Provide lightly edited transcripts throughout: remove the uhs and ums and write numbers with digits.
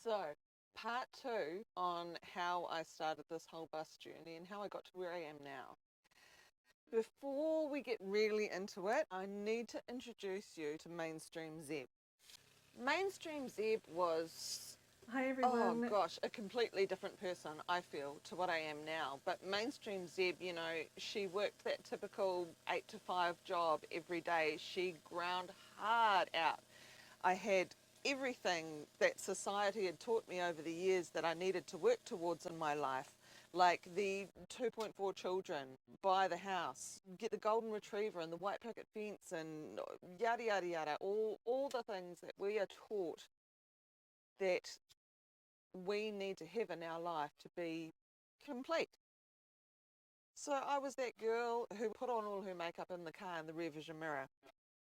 So, part two on how I started this whole bus journey and how I got to where I am now. Before we get really into it, I need to introduce you to Mainstream Zeb. Mainstream Zeb was, Hi oh everyone. gosh, a completely different person, I feel, to what I am now. But Mainstream Zeb, she worked that typical 8 to 5 job every day. She ground hard out. I had everything that society had taught me over the years that I needed to work towards in my life, like the 2.4 children, buy the house, get the golden retriever and the white picket fence, and yada yada yada, all the things that we are taught that we need to have in our life to be complete. So I was that girl who put on all her makeup in the car in the rear vision mirror,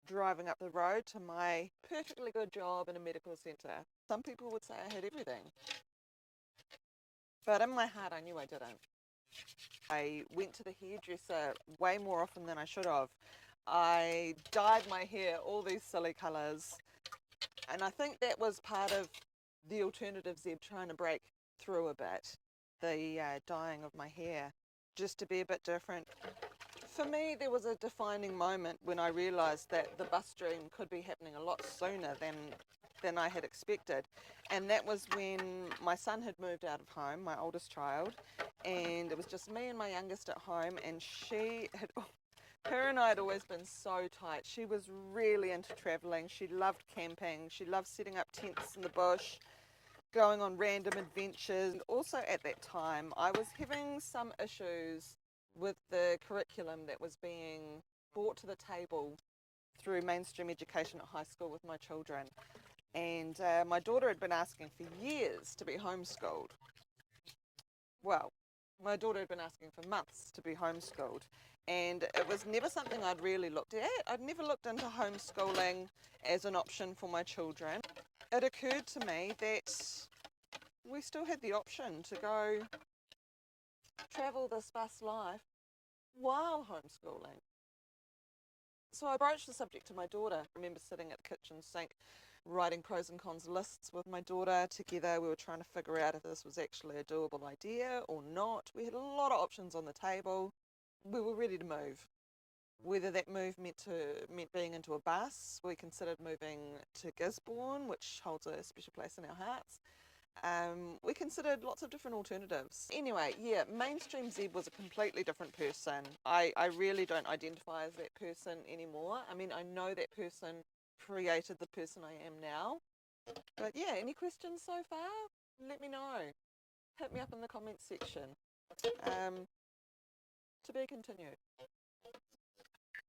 driving up the road to my perfectly good job in a medical centre. Some people would say I had everything, but in my heart I knew I didn't. I went to the hairdresser way more often than I should have. I dyed my hair all these silly colours, and I think that was part of the alternative Zeb trying to break through a bit, the dyeing of my hair, just to be a bit different. For me, there was a defining moment when I realised that the bus dream could be happening a lot sooner than I had expected. And that was when my son had moved out of home, my oldest child, and it was just me and my youngest at home, and her and I had always been so tight. She was really into travelling. She loved camping. She loved setting up tents in the bush, going on random adventures. And also at that time, I was having some issues with the curriculum that was being brought to the table through mainstream education at high school with my children. And my daughter had been asking for years to be homeschooled. Well, my daughter had been asking for months to be homeschooled. And it was never something I'd really looked at. I'd never looked into homeschooling as an option for my children. It occurred to me that we still had the option to go travel this bus life while homeschooling. So I broached the subject to my daughter. I remember sitting at the kitchen sink writing pros and cons lists with my daughter together. We were trying to figure out if this was actually a doable idea or not. We had a lot of options on the table. We were ready to move. Whether that move meant being into a bus, we considered moving to Gisborne, which holds a special place in our hearts. We considered lots of different alternatives. Anyway, yeah, mainstream Zeb was a completely different person. I really don't identify as that person anymore. I mean, I know that person created the person I am now. But yeah, any questions so far? Let me know. Hit me up in the comments section. To be continued.